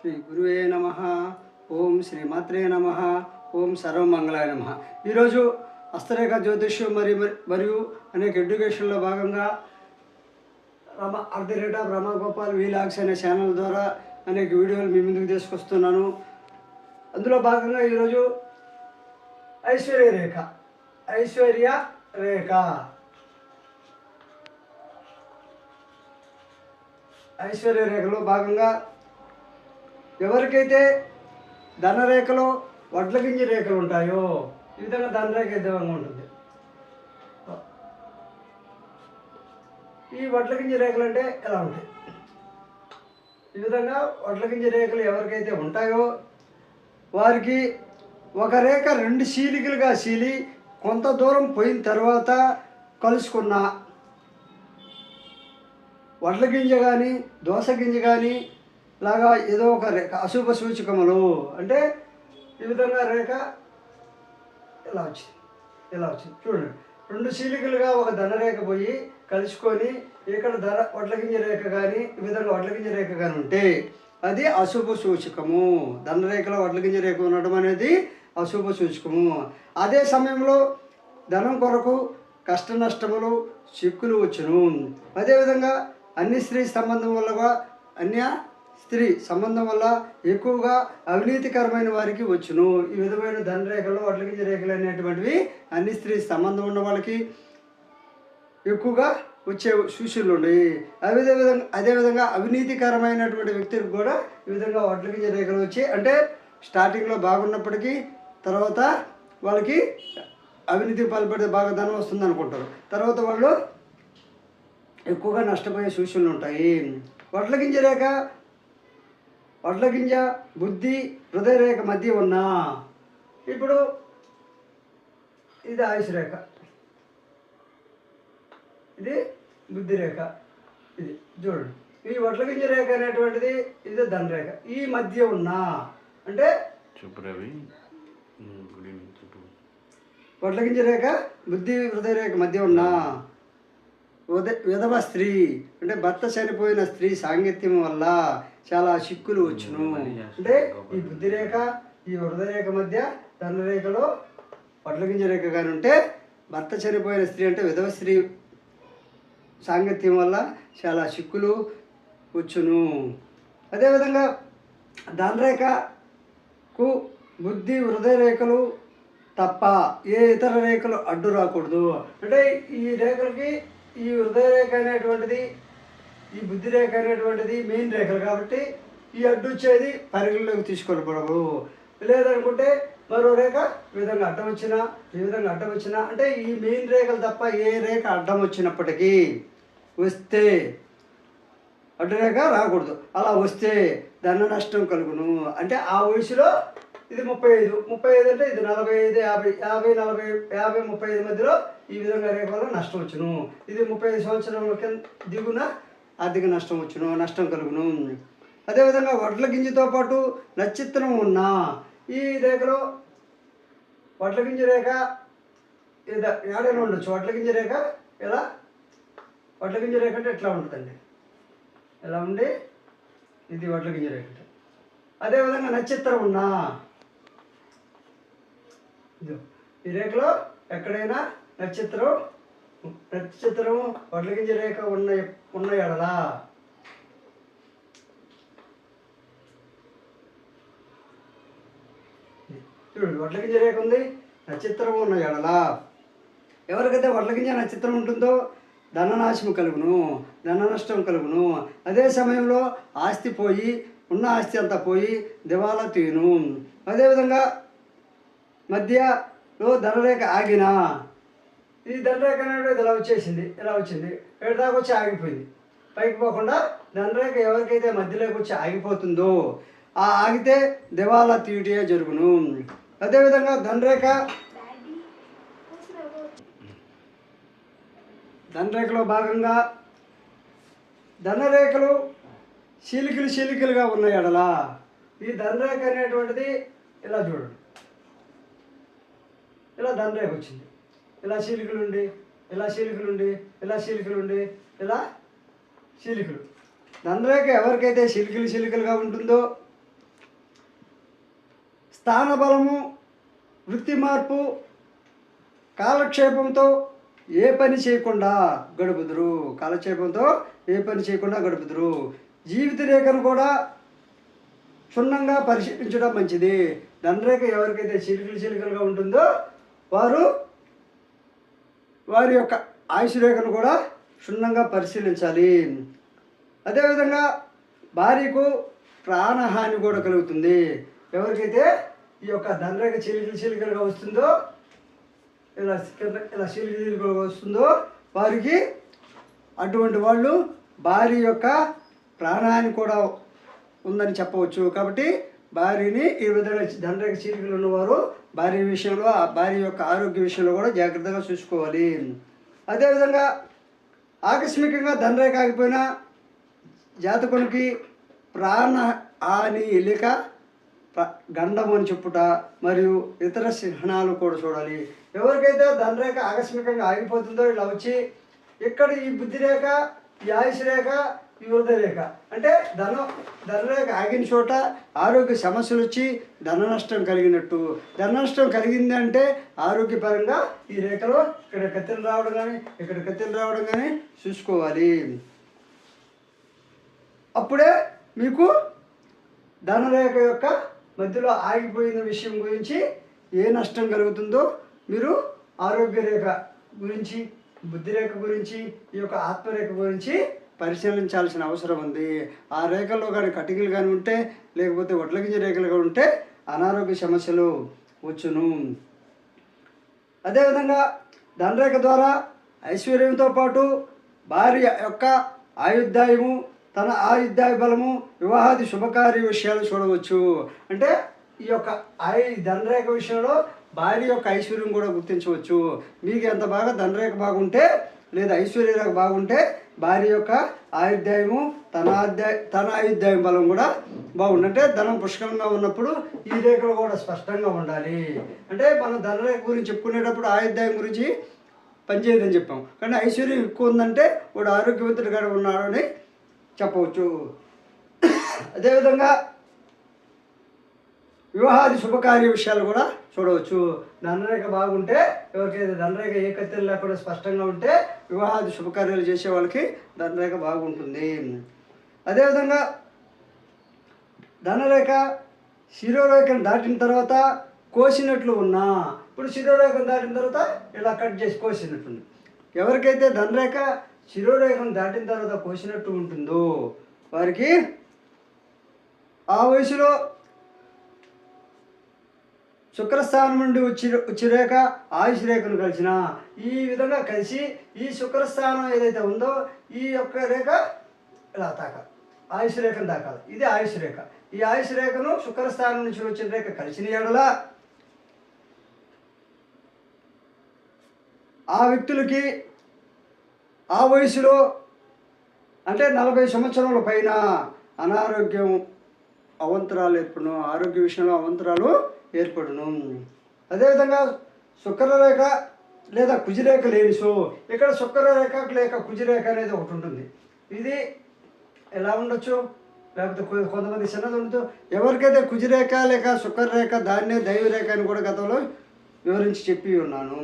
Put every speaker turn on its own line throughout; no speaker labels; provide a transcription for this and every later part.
శ్రీ గురువే నమ. ఓం శ్రీ మాత్రే నమ. ఓం సర్వమంగళాయ నమ. ఈరోజు హస్తరేఖ జ్యోతిష్యం మరియు అనేక ఎడ్యుకేషన్లో భాగంగా రమాగోపాల్ వీలాగ్స్ అనే ఛానల్ ద్వారా అనేక వీడియోలు మీ ముందుకు తీసుకొస్తున్నాను. అందులో భాగంగా ఈరోజు ఐశ్వర్య రేఖలో భాగంగా ఎవరికైతే ధనరేఖలో వడ్ల గింజ రేఖలు ఉంటాయో ఈ విధంగా ధనరేఖ విధంగా ఉంటుంది. ఈ వడ్ల గింజ రేఖలు అంటే ఎలా ఉంటాయి? ఈ విధంగా వడ్ల గింజ రేఖలు ఎవరికైతే ఉంటాయో వారికి ఒక రేఖ రెండు చీలికలుగా చీలి కొంత దూరం పోయిన తర్వాత కలుసుకున్న వడ్ల గింజ కానీ దోస గింజ కానీ లాగా ఏదో ఒక రేఖ అశుభ సూచకములు అంటే ఈ విధంగా రేఖ ఇలా వచ్చింది చూడండి. రెండు చీలికలుగా ఒక ధనరేఖ పోయి కలుసుకొని ఇక్కడ వడ్ల గింజ రేఖ కానీ ఈ విధంగా వడ్ల గింజ రేఖ కానీ ఉంటే అది అశుభ సూచకము. ధనరేఖలో వడ్ల గింజ రేఖ ఉండడం అనేది అశుభ సూచకము. అదే సమయంలో ధనం కొరకు కష్ట నష్టములు చిక్కులు వచ్చును. అదేవిధంగా అన్య స్త్రీ సంబంధం వల్ల ఎక్కువగా అవినీతికరమైన వారికి వచ్చును. ఈ విధమైన ధనరేఖలు వడ్ల గింజ రేఖలు అనేటువంటివి అన్ని స్త్రీ సంబంధం ఉన్న వాళ్ళకి ఎక్కువగా వచ్చే సూచనలు ఉన్నాయి. అదేవిధంగా అవినీతికరమైనటువంటి వ్యక్తులకు కూడా ఈ విధంగా వడ్ల గింజ రేఖలు వచ్చి అంటే స్టార్టింగ్లో బాగున్నప్పటికీ తర్వాత వాళ్ళకి అవినీతి పాల్పడితే బాగా ధనం వస్తుంది అనుకుంటారు. తర్వాత వాళ్ళు ఎక్కువగా నష్టపోయే సూచనలు ఉంటాయి. వడ్ల గింజ బుద్ధి హృదయ రేఖ మధ్య ఉన్న ఇప్పుడు ఇది ఆయుష్ రేఖ, ఇది బుద్ధి రేఖ, ఇది చూడండి. ఈ వడ్ల గింజ రేఖ అనేటువంటిది ఇది ధనరేఖ. ఈ మధ్య ఉన్న అంటే వడ్ల గింజ రేఖ బుద్ధి హృదయ రేఖ మధ్య ఉన్న విధవ స్త్రీ అంటే భర్త చనిపోయిన స్త్రీ సాంగత్యం వల్ల చాలా చిక్కులు వచ్చును. అంటే ఈ బుద్ధి రేఖ ఈ హృదయ రేఖ మధ్య ధనరేఖలో వడ్ల గింజ రేఖ కానీ ఉంటే భర్త చనిపోయిన స్త్రీ అంటే విధవ స్త్రీ సాంగత్యం వల్ల చాలా చిక్కులు వచ్చును. అదేవిధంగా ధనరేఖకు బుద్ధి హృదయ రేఖలు తప్ప ఏ ఇతర రేఖలు అడ్డు రాకూడదు. అంటే ఈ రేఖలకి ఈ హృదయ రేఖ అనేటువంటిది ఈ బుద్ధి రేఖ అనేటువంటిది మెయిన్ రేఖలు కాబట్టి ఈ అడ్డు వచ్చేది పరిగణలోకి తీసుకోబడవు. లేదనుకుంటే మరో రేఖ ఈ విధంగా అడ్డం వచ్చినా అంటే ఈ మెయిన్ రేఖలు తప్ప ఏ రేఖ అడ్డం వచ్చినప్పటికీ వస్తే అడ్డు రేఖ రాకూడదు. అలా వస్తే ధన నష్టం కలుగును. అంటే ఆ వయసులో ఇది 35 అంటే ఇది 45, 50, 40, 50, 35 మధ్యలో ఈ విధంగా రేఖ వల్ల నష్టం వచ్చును. ఇది 35 సంవత్సరాల దిగున ఆర్థిక నష్టం కలుగును. అదేవిధంగా వడ్ల గింజతో పాటు నక్షత్రం ఉన్న ఈ రేఖలో వడ్ల గింజ రేఖ ఏడైనా ఉండొచ్చు. వడ్ల గింజ రేఖ అంటే ఎట్లా ఉంటుందండి, ఎలా ఉండి ఇది వడ్ల గింజ రేఖ. అదేవిధంగా నక్షత్రం ఉన్న ఈ రేఖలో ఎక్కడైనా నక్షత్రం వడ్ల గింజ రేఖ ఉన్న ఎడలా చూడండి, వడ్ల గింజ రేఖ ఉంది, నక్షత్రం ఉన్న ఎడలా ఎవరికైతే వడ్ల గింజ నక్షత్రం ఉంటుందో ధననాశం కలుగును, ధన నష్టం కలుగును. అదే సమయంలో ఆస్తి పోయి ఉన్న ఆస్తి అంతా పోయి దివాలా తీయును. అదేవిధంగా మధ్యలో ధనరేఖ ఆగినా ఈ ధనరేఖ అనేది ఇలా వచ్చింది ఏడు దాకా వచ్చి ఆగిపోయింది. పైకి పోకుండా ధనరేఖ ఎవరికైతే మధ్యలోకి వచ్చి ఆగిపోతుందో ఆ ఆగితే దివాలా తీయుటే జరుగును. అదేవిధంగా ధనరేఖలో భాగంగా ధనరేఖలు చీలికలుగా ఉన్న ఎడల ఈ ధనరేఖ అనేటువంటిది ఇలా చూడండి, ఇలా ధనరేఖ వచ్చింది, ఇలా చీలికలుండి ధనరేఖ ఎవరికైతే చిలికలుగా ఉంటుందో స్థానబలము, వృత్తి మార్పు, కాలక్షేపంతో ఏ పని చేయకుండా గడుపుదురు. కాలక్షేపంతో ఏ పని చేయకుండా గడుపుదురు. జీవిత రేఖను కూడా క్షుణ్ణంగా పరిశీలించడం మంచిది. ధనరేఖ ఎవరికైతే చిలుకలుగా ఉంటుందో వారి యొక్క ఆయుష్ రేఖను కూడా క్షుణ్ణంగా పరిశీలించాలి. అదేవిధంగా భార్యకు ప్రాణహాని కూడా కలుగుతుంది. ఎవరికైతే ఈ యొక్క ధనరేఖ చిలుకలుగా వస్తుందో, ఇలా చిలుకలుగా వస్తుందో వారికి అటువంటి వాళ్ళు భార్య యొక్క ప్రాణహాని కూడా ఉందని చెప్పవచ్చు. కాబట్టి భార్యని ఈ విధంగా ధనరేఖ చీలికలు ఉన్నవారు భార్య విషయంలో, ఆ భార్య యొక్క ఆరోగ్య విషయంలో కూడా జాగ్రత్తగా చూసుకోవాలి. అదేవిధంగా ఆకస్మికంగా ధనరేఖ ఆగిపోయినా జాతకునికి ప్రాణ హాని లేక గండం అని చెప్పుట మరియు ఇతర చిహ్నాలు కూడా చూడాలి. ఎవరికైతే ధనరేఖ ఆకస్మికంగా ఆగిపోతుందో ఇలా వచ్చి ఇక్కడ ఈ బుద్ధి రేఖ, ఈ ఆయుష్ రేఖ, ఈ హృదయ రేఖ అంటే ధనరేఖ ఆగిన చోట ఆరోగ్య సమస్యలు వచ్చి ధన నష్టం కలిగినట్టు. ధన నష్టం కలిగింది అంటే ఆరోగ్యపరంగా ఈ రేఖలో ఇక్కడ కత్తిలు రావడం కానీ, ఇక్కడ కత్తిలు రావడం కానీ చూసుకోవాలి. అప్పుడే మీకు ధనరేఖ యొక్క మధ్యలో ఆగిపోయిన విషయం గురించి ఏ నష్టం కలుగుతుందో మీరు ఆరోగ్య రేఖ గురించి, బుద్ధి రేఖ గురించి, ఈ యొక్క ఆత్మరేఖ గురించి పరిశీలించాల్సిన అవసరం ఉంది. ఆ రేఖల్లో కానీ కటికలు కానీ ఉంటే, లేకపోతే వడ్లగింజ రేఖలుగా ఉంటే అనారోగ్య సమస్యలు వచ్చును. అదేవిధంగా ధనరేఖ ద్వారా ఐశ్వర్యంతో పాటు భార్య యొక్క ఆయుర్దాయము, తన ఆయుర్దాయ బలము, వివాహాది శుభకార్య విషయాలు చూడవచ్చు. అంటే ఈ యొక్క ధనరేఖ విషయంలో భార్య యొక్క ఐశ్వర్యం కూడా గుర్తించవచ్చు. మీకు ఎంత బాగా ధనరేఖ బాగుంటే లేదా ఐశ్వర్యరేఖ బాగుంటే భార్య యొక్క ఆయుర్దాయము, తన ఆయుర్దాయం బలం కూడా బాగుంది. అంటే ధనం పుష్కలంగా ఉన్నప్పుడు ఈ రేఖలు కూడా స్పష్టంగా ఉండాలి. అంటే మనం ధనరేఖ గురించి చెప్పుకునేటప్పుడు ఆయుర్దాయం గురించి పనిచేయదని చెప్పాం, కానీ ఐశ్వర్యం ఎక్కువ ఉందంటే వాడు ఆరోగ్యవంతుడిగా ఉన్నాడని చెప్పవచ్చు. అదేవిధంగా వివాహాది శుభకార్య విషయాలు కూడా చూడవచ్చు. ధనరేఖ బాగుంటే, ఎవరికైతే ధనరేఖ ఏ కత్తిలు లేకుండా స్పష్టంగా ఉంటే వివాహాది శుభకార్యాలు చేసే వాళ్ళకి ధనరేఖ బాగుంటుంది. అదేవిధంగా ధనరేఖ శిరోరేఖను దాటిన తర్వాత కోసినట్లు ఉన్నా, ఇప్పుడు శిరోరేఖను దాటిన తర్వాత ఇలా కట్ చేసి కోసినట్టుంది. ఎవరికైతే ధనరేఖ శిరోరేఖను దాటిన తర్వాత కోసినట్టు ఉంటుందో వారికి ఆ వయసులో శుక్రస్థానం నుండి వచ్చి రేఖ ఆయుష్ రేఖను కలిసిన ఈ విధంగా కలిసి ఈ శుక్రస్థానం ఏదైతే ఉందో ఈ యొక్క రేఖ ఇలా తాకాలి, ఆయుష్ రేఖను తాకాలి. ఇది ఆయుష్ రేఖ. ఈ ఆయుష్ రేఖను శుక్రస్థానం నుంచి వచ్చిన రేఖ కలిసిన ఎడల ఆ వ్యక్తులకి ఆ వయసులో అంటే 40 సంవత్సరాల పైన అనారోగ్యం అవంతరాలు ఏర్పడును, ఆరోగ్య విషయంలో అవంతరాలు ఏర్పడును. అదేవిధంగా శుక్రరేఖ లేదా కుజిరేఖ లేని ఇక్కడ శుక్రరేఖ లేక కుజిరేఖ అనేది ఒకటి ఉంటుంది. ఇది ఎలా ఉండొచ్చు, లేకపోతే కొంతమంది చిన్నది ఉండొచ్చు. ఎవరికైతే కుజిరేఖ లేక శుక్రరేఖ దాన్నే దైవరేఖ అని కూడా గతంలో వివరించి చెప్పి ఉన్నాను.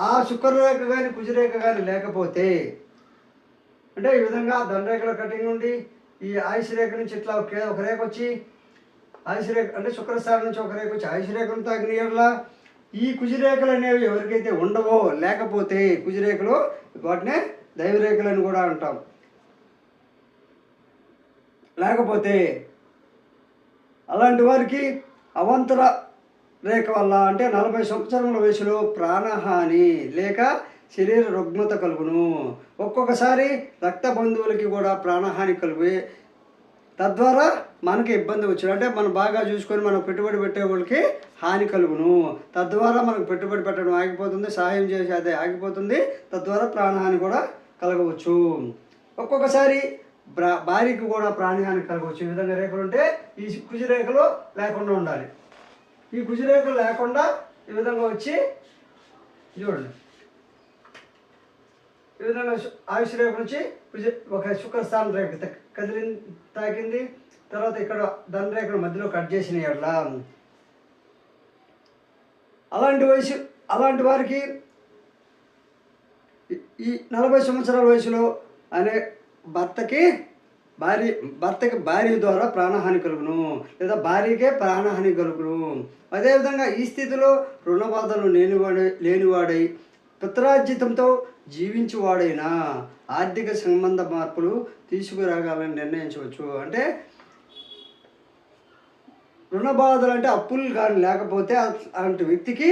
ఆ శుక్రరేఖ కానీ కుజిరేఖ కానీ లేకపోతే అంటే ఈ విధంగా ధనరేఖల కటింగ్ నుండి ఈ ఆయుష్ రేఖ నుంచి ఇట్లా ఒక రేఖ వచ్చి ఆయుష్ రేఖ అంటే శుక్రస్థానం నుంచి ఒక రేఖ వచ్చి ఆయుష్ రేఖను తాకిన ఎడల ఈ కుజిరేఖలు అనేవి ఎవరికైతే ఉండవో, లేకపోతే కుజిరేఖలు వాటినే దైవరేఖలు అని కూడా అంటాం. లేకపోతే అలాంటి వారికి అవంతర రేఖ వల్ల అంటే 40 సంవత్సరముల వయసులో ప్రాణహాని లేక శరీర రుగ్మత కలుగును. ఒక్కొక్కసారి రక్త బంధువులకి కూడా ప్రాణహాని కలిగి తద్వారా మనకి ఇబ్బంది వచ్చాడు. అంటే మనం బాగా చూసుకొని మనం పెట్టుబడి పెట్టే వాళ్ళకి హాని కలుగును. తద్వారా మనకు పెట్టుబడి పెట్టడం ఆగిపోతుంది, సహాయం చేసి అదే ఆగిపోతుంది, తద్వారా ప్రాణహాని కూడా కలగవచ్చు. ఒక్కొక్కసారి భార్యకి కూడా ప్రాణహాని కలగవచ్చు. ఈ విధంగా రేఖలు ఉంటే ఈ కుజిరేఖలు లేకుండా ఉండాలి. ఈ కుజిరేఖలు లేకుండా ఈ విధంగా వచ్చి చూడండి, ఈ విధంగా ఆయుష్ రేఖ నుంచి ఒక శుక్రస్థానం రేఖ తాకింది, తర్వాత ఇక్కడ ధనరేఖను మధ్యలో కట్ చేసిన ఎట్లా అలాంటి వారికి ఈ 40 సంవత్సరాల వయసులో అనే భర్తకి భార్య ద్వారా ప్రాణహాని కలుగును, లేదా భార్యకే ప్రాణహాని కలుగును. అదేవిధంగా ఈ స్థితిలో రుణబాధలు లేనివాడై పిత్రార్జితంతో జీవించువాడైనా ఆర్థిక సంబంధ మార్పులు తీసుకురాగాలని నిర్ణయించవచ్చు. అంటే రుణబాధలు అంటే అప్పులు కానీ లేకపోతే అలాంటి వ్యక్తికి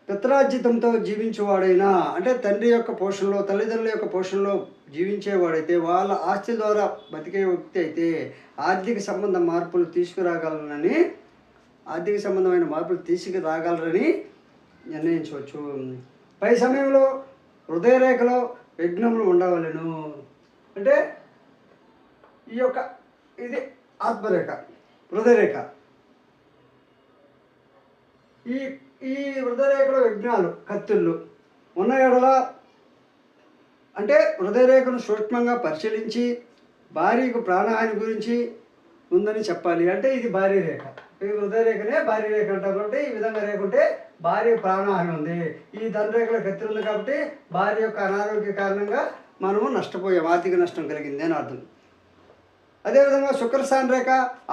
పిత్రార్జితంతో జీవించేవాడైనా, అంటే తండ్రి యొక్క పోషణలో, తల్లిదండ్రుల యొక్క పోషణలో జీవించేవాడైతే, వాళ్ళ ఆస్తి ద్వారా బతికే వ్యక్తి అయితే ఆర్థిక సంబంధమైన మార్పులు తీసుకురాగలరని నిర్ణయించవచ్చు. పై సమయంలో హృదయరేఖలో విఘ్నములు ఉండవలెను. అంటే ఇది ఆత్మరేఖ, హృదయరేఖ. ఈ హృదయరేఖలో విఘ్నాలు, కత్తుళ్ళు ఉన్న ఎడల, అంటే హృదయరేఖను సూక్ష్మంగా పరిశీలించి భార్యకు ప్రాణహాని గురించి ఉందని చెప్పాలి. అంటే ఇది భార్య రేఖ, ఈ హృదయరేఖనే భార్య రేఖ అంటారు. కాబట్టి ఈ విధంగా రేఖ ఉంటే భార్య ప్రాణహాని ఉంది. ఈ ధనరేఖలో కత్తి ఉంది కాబట్టి భార్య యొక్క అనారోగ్య కారణంగా మనము నష్టపోయాం, ఆర్థిక నష్టం కలిగింది అని అర్థం. అదేవిధంగా శుక్రస్థాన రేఖ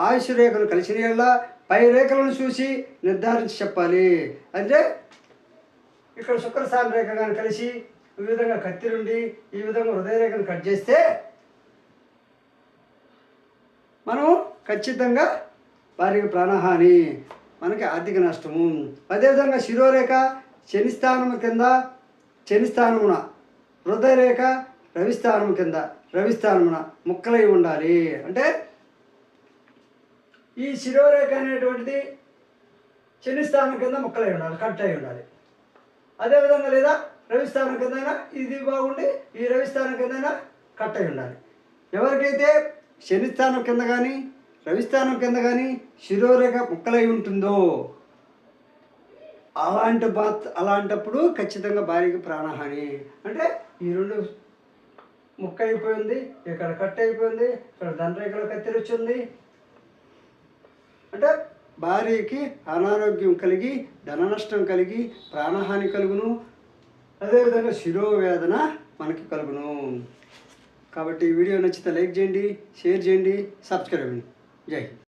ఆయుష్ రేఖను కలిసిన యెడల పై రేఖలను చూసి నిర్ధారించి చెప్పాలి. అంటే ఇక్కడ శుక్రస్థాన రేఖ కానీ కలిసి ఈ విధంగా కత్తి నుండి ఈ విధంగా హృదయరేఖను కట్ చేస్తే మనం ఖచ్చితంగా వారికి ప్రాణహాని, మనకి ఆర్థిక నష్టము. అదేవిధంగా శిరోరేఖ శనిస్థానమున, హృదయరేఖ రవిస్థానమున ముక్కలై ఉండాలి. అంటే ఈ శిరోరేఖ అనేటువంటిది శనిస్థానం కింద ముక్కలై ఉండాలి, కట్ అయి ఉండాలి. అదేవిధంగా లేదా రవిస్థానం కిందైనా ఇది బాగుండి ఈ రవిస్థానం కిందైనా కట్ అయి ఉండాలి. ఎవరికైతే శనిస్థానం కింద కానీ రవిస్థానం కింద కానీ శిరోరేఖ ముక్కలై ఉంటుందో అలాంటప్పుడు ఖచ్చితంగా భార్యకి ప్రాణహాని. అంటే ఈ రెండు ముక్క అయిపోయింది, ఇక్కడ కట్ అయిపోయింది, ఇక్కడ ధనరేఖలో కత్తిరి వచ్చింది. అంటే భార్యకి అనారోగ్యం కలిగి, ధన నష్టం కలిగి, ప్రాణహాని కలుగును. అదేవిధంగా శిరోవేదన మనకి కలుగును. కాబట్టి ఈ వీడియో నచ్చితే లైక్ చేయండి, షేర్ చేయండి, సబ్స్క్రైబ్ చేయండి. జై హింద్.